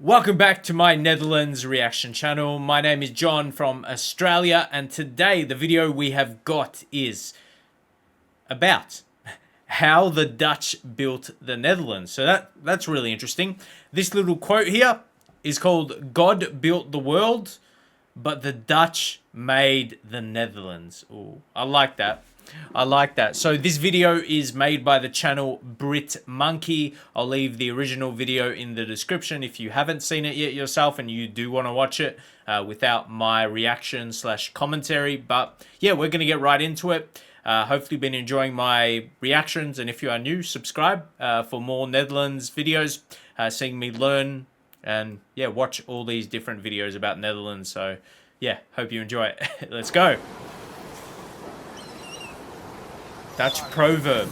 Welcome back to my Netherlands reaction channel. My name is John from Australia, and today the video we have got is about how the Dutch built the Netherlands. So that's really interesting. This little quote here is called "God built the world, but the Dutch made the Netherlands." Ooh, I like that. I like that. So this video is made by the channel Brit Monkey. I'll leave the original video in the description if you haven't seen it yet yourself and you do want to watch it without my reaction / commentary. But yeah, we're going to get right into it. Hopefully been enjoying my reactions, and if you are new, subscribe for more Netherlands videos, seeing me learn and yeah, watch all these different videos about Netherlands. So yeah, hope you enjoy it. Let's go. Dutch proverb.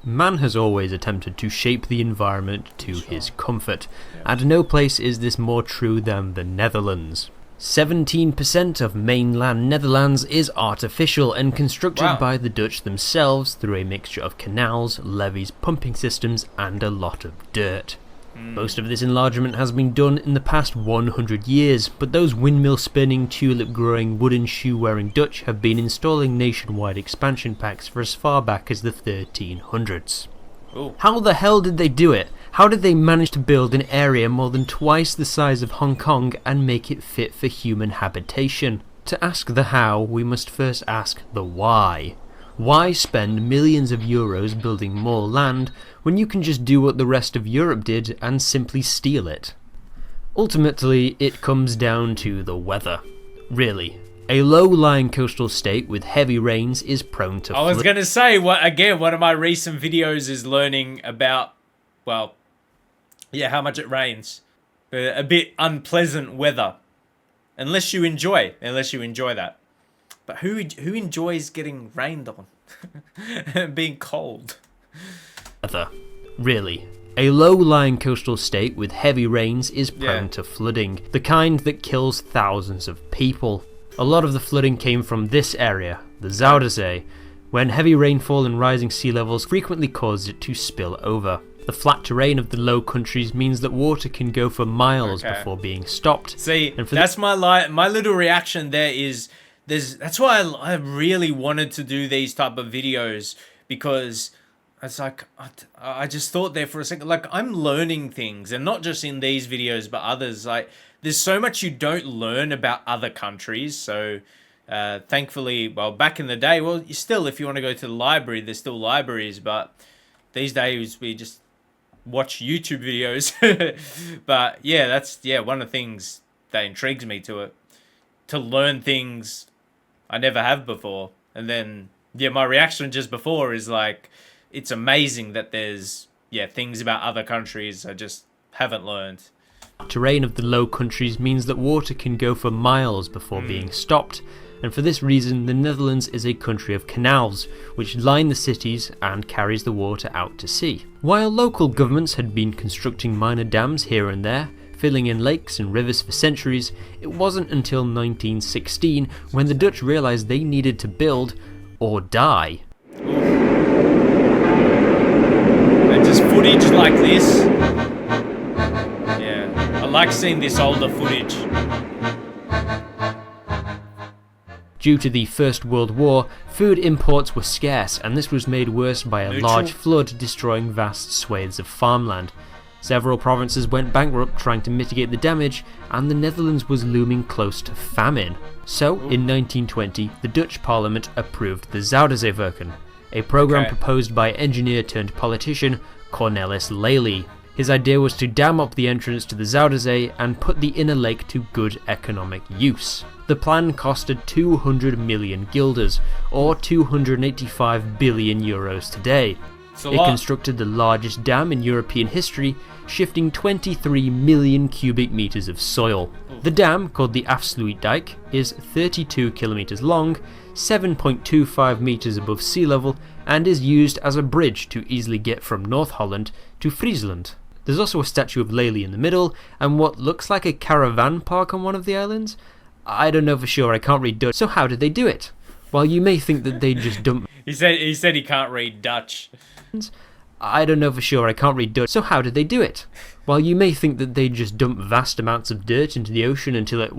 Man has always attempted to shape the environment to his comfort, and no place is this more true than the Netherlands. 17% of mainland Netherlands is artificial and constructed by the Dutch themselves through a mixture of canals, levees, pumping systems, and a lot of dirt. Most of this enlargement has been done in the past 100 years, but those windmill-spinning, tulip-growing, wooden shoe-wearing Dutch have been installing nationwide expansion packs for as far back as the 1300s. Ooh. How the hell did they do it? How did they manage to build an area more than twice the size of Hong Kong and make it fit for human habitation? To ask the how, we must first ask the why. Why spend millions of euros building more land when you can just do what the rest of Europe did and simply steal it? Ultimately, it comes down to the weather. Really, a low-lying coastal state with heavy rains is prone to I was going to say, again, one of my recent videos is learning about, well, yeah, how much it rains. A bit unpleasant weather. Unless you enjoy that. But who enjoys getting rained on? Being cold. Really, a low-lying coastal state with heavy rains is prone to flooding, the kind that kills thousands of people. A lot of the flooding came from this area, the Zuiderzee, when heavy rainfall and rising sea levels frequently caused it to spill over. The flat terrain of the Low Countries means that water can go for miles before being stopped. See, and that's my little reaction there is... That's why I really wanted to do these type of videos, because it's like I just thought there for a second, like, I'm learning things, and not just in these videos but others. Like, there's so much you don't learn about other countries. So thankfully, well, back in the day, well, you still, if you want to go to the library, there's still libraries, but these days we just watch YouTube videos. But yeah, that's one of the things that intrigues me to it, to learn things I never have before. And then my reaction just before is like, it's amazing that there's things about other countries I just haven't learned. Terrain of the Low Countries means that water can go for miles before being stopped, and for this reason the Netherlands is a country of canals, which line the cities and carries the water out to sea. While local governments had been constructing minor dams here and there, filling in lakes and rivers for centuries, it wasn't until 1916 when the Dutch realised they needed to build or die. And just footage like this, I like seeing this older footage. Due to the First World War, food imports were scarce, and this was made worse by a large flood destroying vast swathes of farmland. Several provinces went bankrupt trying to mitigate the damage, and the Netherlands was looming close to famine. So, in 1920, the Dutch Parliament approved the Zuiderzeewerken, a program proposed by engineer-turned-politician Cornelis Lely. His idea was to dam up the entrance to the Zuiderzee and put the inner lake to good economic use. The plan costed 200 million guilders, or 285 billion euros today. It constructed the largest dam in European history, shifting 23 million cubic meters of soil. The dam, called the Afsluitdijk, is 32 kilometers long, 7.25 meters above sea level, and is used as a bridge to easily get from North Holland to Friesland. There's also a statue of Lely in the middle, and what looks like a caravan park on one of the islands. I don't know for sure, I can't read Dutch, so how did they do it? While you may think that they just dumped... He said he can't read Dutch. I don't know for sure, I can't read Dutch. So how did they do it? Well, you may think that they just dump vast amounts of dirt into the ocean until it...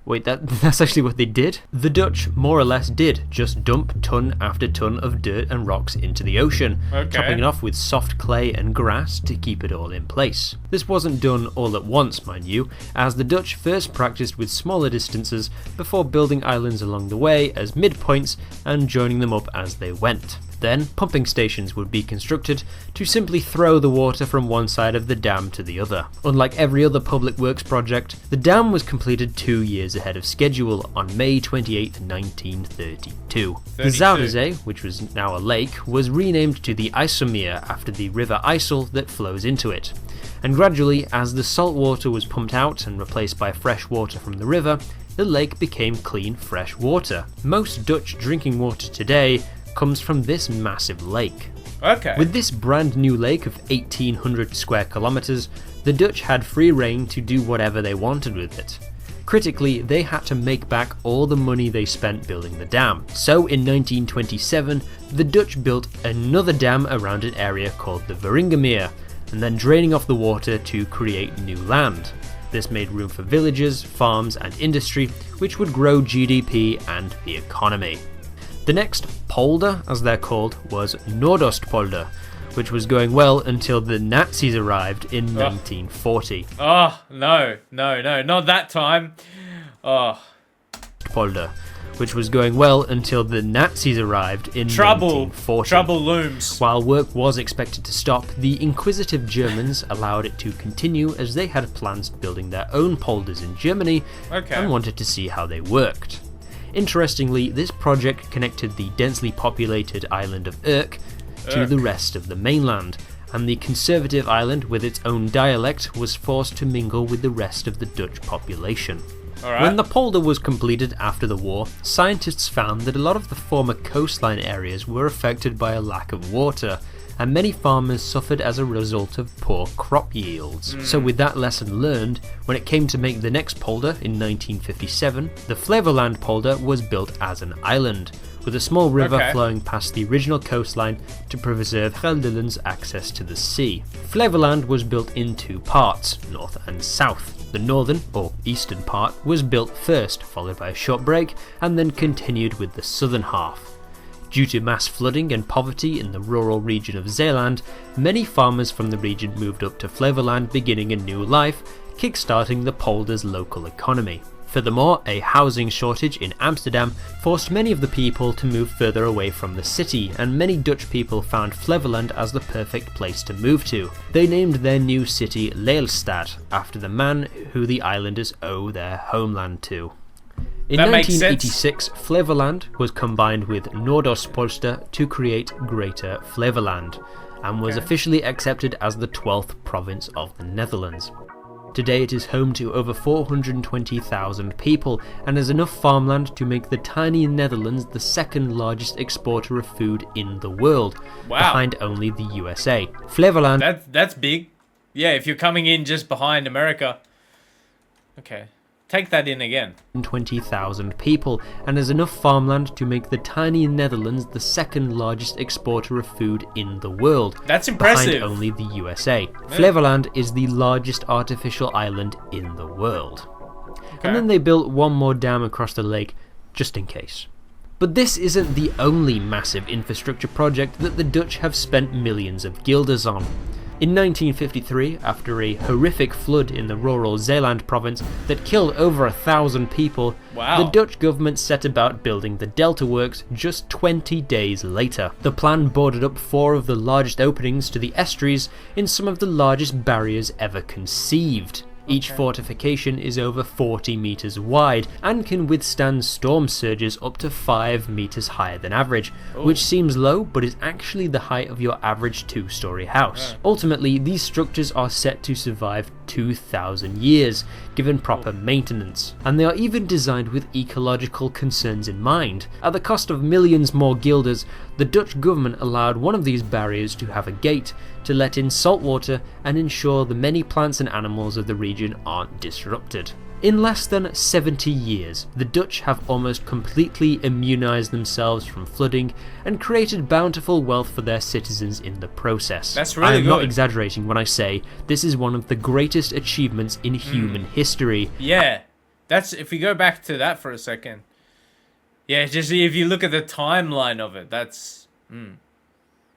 Wait, that's actually what they did? The Dutch more or less did just dump ton after ton of dirt and rocks into the ocean, topping it off with soft clay and grass to keep it all in place. This wasn't done all at once, mind you, as the Dutch first practiced with smaller distances before building islands along the way as midpoints and joining them up as they went. Then, pumping stations would be constructed to simply throw the water from one side of the dam to the other. Unlike every other public works project, the dam was completed 2 years ahead of schedule on May 28, 1932. The Zuiderzee, which was now a lake, was renamed to the IJsselmeer after the river IJssel that flows into it. And gradually, as the salt water was pumped out and replaced by fresh water from the river, the lake became clean, fresh water. Most Dutch drinking water today comes from this massive lake. With this brand new lake of 1,800 square kilometers, the Dutch had free reign to do whatever they wanted with it. Critically, they had to make back all the money they spent building the dam. So in 1927, the Dutch built another dam around an area called the Veringermeer, and then draining off the water to create new land. This made room for villages, farms and industry, which would grow GDP and the economy. The next polder, as they're called, was Noordoostpolder, which was going well until the Nazis arrived in 1940. Oh, no, not that time. Polder, which was going well until the Nazis arrived in 1940. Trouble looms. While work was expected to stop, the inquisitive Germans allowed it to continue as they had plans building their own polders in Germany and wanted to see how they worked. Interestingly, this project connected the densely populated island of Urk to the rest of the mainland, and the conservative island with its own dialect was forced to mingle with the rest of the Dutch population. When the polder was completed after the war, scientists found that a lot of the former coastline areas were affected by a lack of water, and many farmers suffered as a result of poor crop yields. So with that lesson learned, when it came to make the next polder in 1957, the Flevoland polder was built as an island, with a small river flowing past the original coastline to preserve Gelderland's access to the sea. Flevoland was built in two parts, north and south. The northern, or eastern part, was built first, followed by a short break, and then continued with the southern half. Due to mass flooding and poverty in the rural region of Zeeland, many farmers from the region moved up to Flevoland, beginning a new life, kick-starting the polder's local economy. Furthermore, a housing shortage in Amsterdam forced many of the people to move further away from the city, and many Dutch people found Flevoland as the perfect place to move to. They named their new city Lelystad, after the man who the islanders owe their homeland to. In 1986, Flevoland was combined with Noordoostpolder to create Greater Flevoland, and was officially accepted as the 12th province of the Netherlands. Today it is home to over 420,000 people, and has enough farmland to make the tiny Netherlands the second largest exporter of food in the world, behind only the USA. Flevoland... That's big. Yeah, if you're coming in just behind America. Okay. Take that in again. 20,000 people, and has enough farmland to make the tiny Netherlands the second largest exporter of food in the world. That's impressive. Behind only the USA. Flevoland is the largest artificial island in the world. And then they built one more dam across the lake, just in case. But this isn't the only massive infrastructure project that the Dutch have spent millions of guilders on. In 1953, after a horrific flood in the rural Zeeland province that killed over 1,000 people, the Dutch government set about building the Delta Works just 20 days later. The plan boarded up 4 of the largest openings to the estuaries in some of the largest barriers ever conceived. Each fortification is over 40 meters wide and can withstand storm surges up to 5 meters higher than average, which seems low but is actually the height of your average 2-story house. Ultimately, these structures are set to survive 2,000 years, given proper maintenance, and they are even designed with ecological concerns in mind. At the cost of millions more guilders, the Dutch government allowed one of these barriers to have a gate to let in salt water and ensure the many plants and animals of the region aren't disrupted. In less than 70 years, the Dutch have almost completely immunized themselves from flooding and created bountiful wealth for their citizens in the process. That's really I am good. not exaggerating when I say this is one of the greatest achievements in human history. Yeah, that's, if we go back to that for a second. Yeah, just if you look at the timeline of it, that's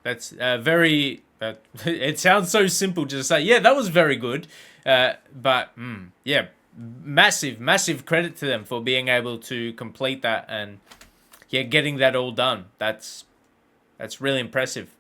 very. It sounds so simple to say. Yeah, that was very good, but yeah, massive credit to them for being able to complete that and yeah, getting that all done. That's really impressive.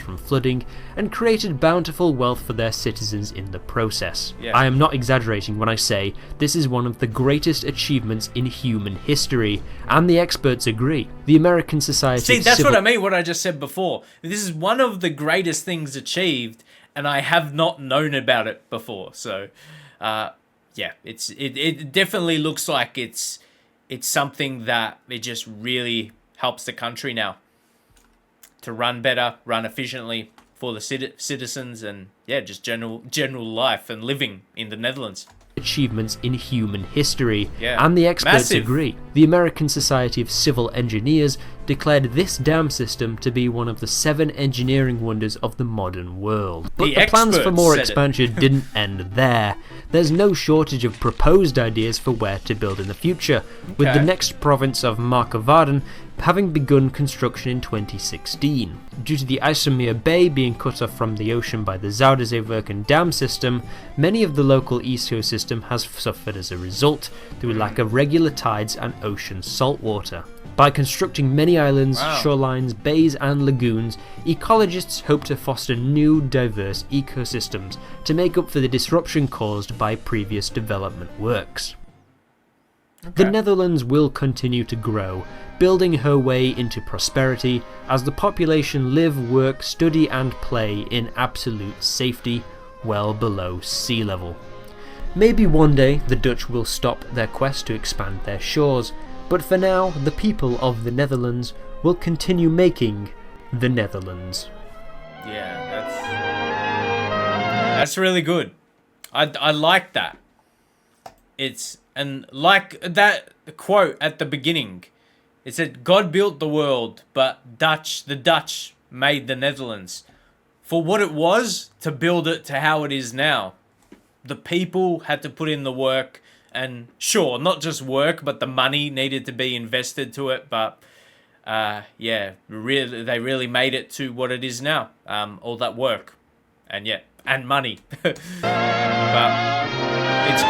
From flooding and created bountiful wealth for their citizens in the process. Yeah. I am not exaggerating when I say this is one of the greatest achievements in human history, and the experts agree. The American Society See, of that's Civil what I mean, what I just said before. This is one of the greatest things achieved, and I have not known about it before. So, yeah, it definitely looks like it's something that it just really helps the country now to run better, run efficiently for the citizens, and yeah, just general life and living in the Netherlands. Achievements in human history, Yeah. and the experts Massive. agree. The American Society of Civil Engineers declared this dam system to be one of the 7 engineering wonders of the modern world. But The the plans for experts more said it. expansion didn't end there. There's no shortage of proposed ideas for where to build in the future, with the Okay. next province of Markerwaarden having begun construction in 2016. Due to the IJsselmeer Bay being cut off from the ocean by the Zuiderzeewerken dam system, many of the local ecosystem has suffered as a result through lack of regular tides and ocean saltwater. By constructing many islands, Wow. shorelines, bays and lagoons, ecologists hope to foster new, diverse ecosystems to make up for the disruption caused by previous development works. The Netherlands will continue to grow, building her way into prosperity as the population live, work, study and play in absolute safety, well below sea level. Maybe one day the Dutch will stop their quest to expand their shores, but for now the people of the Netherlands will continue making the Netherlands. Yeah, that's really good. I like that. And like that quote at the beginning, it said, God built the world, but the Dutch made the Netherlands. For what it was, to build it to how it is now. The people had to put in the work, and sure, not just work, but the money needed to be invested to it. But yeah, they really made it to what it is now. All that work, and yeah, and money. But it's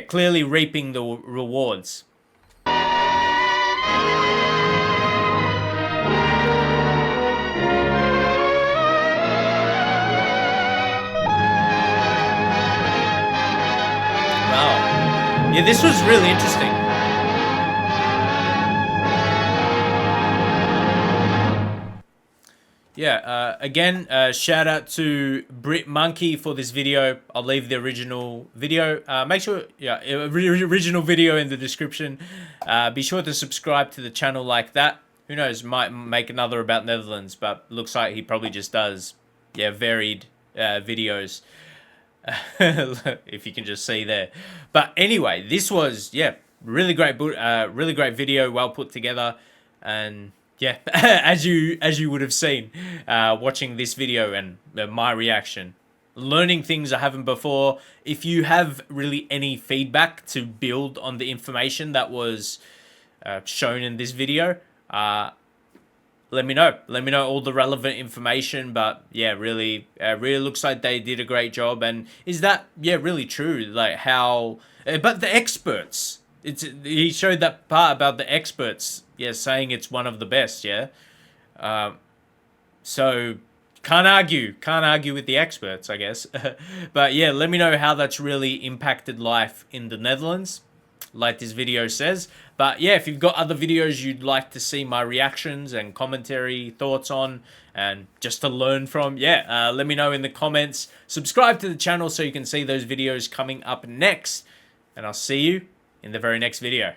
clearly reaping the rewards. Wow. Yeah, this was really interesting. Yeah, again, shout out to Brit Monkey for this video. I'll leave the original video. Make sure, original video in the description. Be sure to subscribe to the channel like that. Who knows, might make another about Netherlands, but looks like he probably just does, yeah, varied videos. If you can just see there. But anyway, this was, yeah, really great video, well put together, and yeah, as you would have seen watching this video and my reaction, learning things I haven't before. If you have really any feedback to build on the information that was shown in this video, let me know. Let me know all the relevant information. But yeah, really looks like they did a great job. And is that, yeah, really true? Like how, but the experts, he showed that part about the experts, yeah, saying it's one of the best, yeah. So can't argue with the experts, I guess. But yeah, let me know how that's really impacted life in the Netherlands, like this video says. But yeah, if you've got other videos you'd like to see my reactions and commentary, thoughts on, and just to learn from, yeah, let me know in the comments. Subscribe to the channel so you can see those videos coming up next. And I'll see you in the very next video.